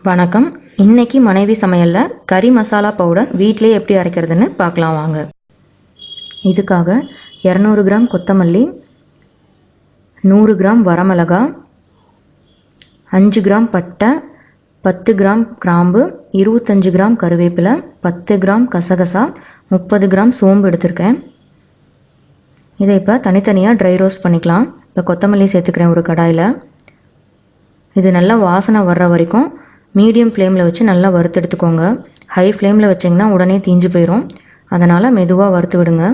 வணக்கம். இன்னைக்கு மனைவி சமையலில் கறி மசாலா பவுடர் வீட்டிலே எப்படி அரைக்கிறதுன்னு பார்க்கலாம் வாங்க. இதுக்காக 200 கிராம் கொத்தமல்லி, 100 கிராம் வரமிளகா, 5 கிராம் பட்டை, 10 கிராம் கிராம்பு, 25 கிராம் கருவேப்பிலை, 10 கிராம் கசகசா, 30 கிராம் சோம்பு எடுத்திருக்கேன். இதை இப்போ தனித்தனியாக ட்ரை ரோஸ்ட் பண்ணிக்கலாம். இப்போ கொத்தமல்லி சேர்த்துக்கிறேன் ஒரு கடாயில். இது நல்லா வாசனை வர்ற வரைக்கும் மீடியம் ஃப்ளேமில் வச்சு நல்லா வறுத்து எடுத்துக்கோங்க. ஹை ஃப்ளேமில் வச்சிங்கன்னா உடனே தீஞ்சு போயிடும். அதனால் மெதுவாக வறுத்து விடுங்க.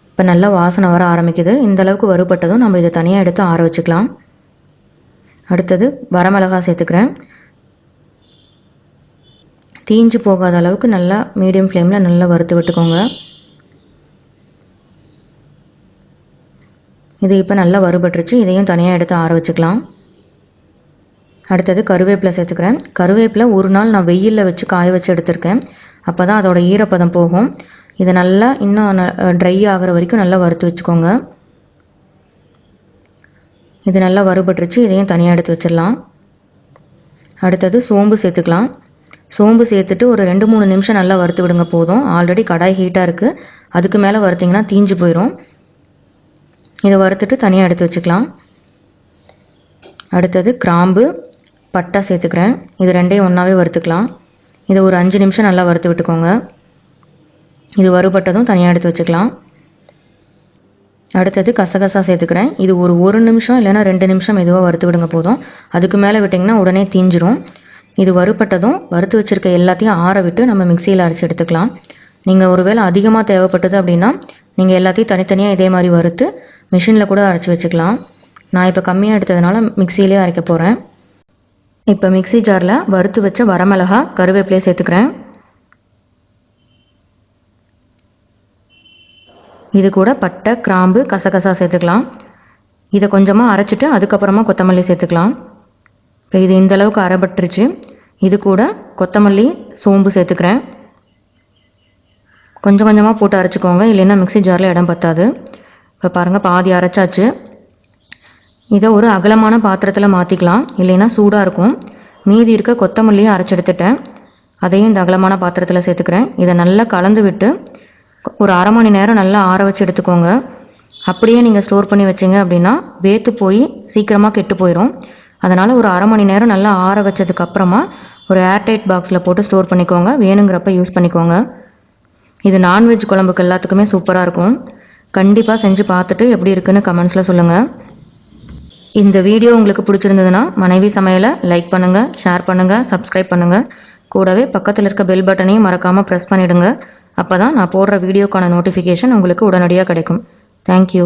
இப்போ நல்லா வாசனை வர ஆரம்பிக்குது. இந்த அளவுக்கு வறுபட்டதும் நம்ம இதை தனியாக எடுத்து ஆற வச்சுக்கலாம். அடுத்தது வரமிளகா சேர்த்துக்கிறேன். தீஞ்சு போகாத அளவுக்கு நல்லா மீடியம் ஃப்ளேமில் நல்லா வறுத்து விட்டுக்கோங்க. இது இப்போ நல்லா வறுபட்டுருச்சு. இதையும் தனியாக எடுத்து ஆற வச்சுக்கலாம். அடுத்தது கருவேப்பிலை சேர்த்துக்கிறேன். கருவேப்பிலை ஒரு நாள் நான் வெயிலில் வச்சு காய வச்சு எடுத்திருக்கேன். அப்போ தான் அதோட ஈரப்பதம் போகும். இதை நல்லா இன்னும் ட்ரை ஆகிற வரைக்கும் நல்லா வறுத்து வச்சுக்கோங்க. இது நல்லா வறுபட்டுருச்சு. இதையும் தனியாக எடுத்து வச்சிடலாம். அடுத்தது சோம்பு சேர்த்துக்கலாம். சோம்பு சேர்த்துட்டு ஒரு 2-3 நிமிஷம் நல்லா வறுத்து விடுங்க போதும். ஆல்ரெடி கடாய் ஹீட்டாக இருக்குது. அதுக்கு மேலே வறுத்திங்கன்னா தீஞ்சு போயிடும். இதை வறுத்துட்டு தனியாக எடுத்து வச்சுக்கலாம். அடுத்தது கிராம்பு, பட்டை சேர்த்துக்கிறேன். இது ரெண்டையும் ஒன்றாவே வறுத்துக்கலாம். இதை ஒரு 5 நிமிஷம் நல்லா வறுத்து விட்டுக்கோங்க. இது வறுபட்டதும் தனியாக எடுத்து வச்சுக்கலாம். அடுத்தது கசகசா சேர்த்துக்கிறேன். இது ஒரு நிமிஷம் இல்லைன்னா 2 நிமிஷம் மெதுவாக வறுத்து விடுங்க போதும். அதுக்கு மேலே விட்டிங்கன்னா உடனே தீஞ்சிரும். இது வறுபட்டதும் வறுத்து வச்சுருக்க எல்லாத்தையும் ஆற விட்டு நம்ம மிக்சியில் அரைச்சி எடுத்துக்கலாம். நீங்கள் ஒருவேளை அதிகமாக தேவைப்பட்டது அப்படின்னா நீங்கள் எல்லாத்தையும் தனித்தனியாக இதே மாதிரி வறுத்து மிஷினில் கூட அரைச்சி வச்சுக்கலாம். நான் இப்போ கம்மியாக எடுத்ததுனால மிக்சியிலே அரைக்க போகிறேன். இப்போ மிக்சி ஜாரில் வறுத்து வச்ச வரமிளகா, கருவேப்பிலையை சேர்த்துக்கிறேன். இது கூட பட்டை, கிராம்பு, கசகசா சேர்த்துக்கலாம். இதை கொஞ்சமாக அரைச்சிட்டு அதுக்கப்புறமா கொத்தமல்லி சேர்த்துக்கலாம். இப்போ இது இந்த அளவுக்கு அரைபட்டுருச்சு. இது கூட கொத்தமல்லி, சோம்பு சேர்த்துக்கிறேன். கொஞ்சம் கொஞ்சமாக போட்டு அரைச்சிக்கோங்க, இல்லைன்னா மிக்சி ஜாரில் இடம் பத்தாது. இப்போ பாருங்கள், பாதி அரைச்சாச்சு. இதை ஒரு அகலமான பாத்திரத்தில் மாற்றிக்கலாம், இல்லைன்னா சூடாக இருக்கும். மீதி இருக்க கொத்தமல்லியை அரைச்சி எடுத்துட்டேன். அதையும் இந்த அகலமான பாத்திரத்தில் சேர்த்துக்கிறேன். இதை நல்லா கலந்து விட்டு ஒரு அரை மணி நேரம் நல்லா ஆற வச்சு எடுத்துக்கோங்க. அப்படியே நீங்கள் ஸ்டோர் பண்ணி வச்சிங்க அப்படின்னா வேத்து போய் சீக்கிரமாக கெட்டு போயிடும். அதனால் ஒரு அரை மணி நேரம் நல்லா ஆற வச்சதுக்கப்புறமா ஒரு ஏர்டைட் பாக்ஸில் போட்டு ஸ்டோர் பண்ணிக்கோங்க. வேணுங்கிறப்ப யூஸ் பண்ணிக்கோங்க. இது நான்வெஜ் குழம்புக்கு எல்லாத்துக்குமே சூப்பராக இருக்கும். கண்டிப்பாக செஞ்சு பார்த்துட்டு எப்படி இருக்குன்னு கமெண்ட்ஸில் சொல்லுங்கள். இந்த வீடியோ உங்களுக்கு பிடிச்சிருந்ததுன்னா மனைவி சமையலை லைக் பண்ணுங்கள், ஷேர் பண்ணுங்கள், சப்ஸ்கிரைப் பண்ணுங்கள். கூடவே பக்கத்தில் இருக்க பெல் பட்டனையும் மறக்காமல் ப்ரெஸ் பண்ணிவிடுங்க. அப்போ தான் நான் போடுற வீடியோக்கான நோட்டிஃபிகேஷன் உங்களுக்கு உடனடியாக கிடைக்கும். தேங்க்யூ.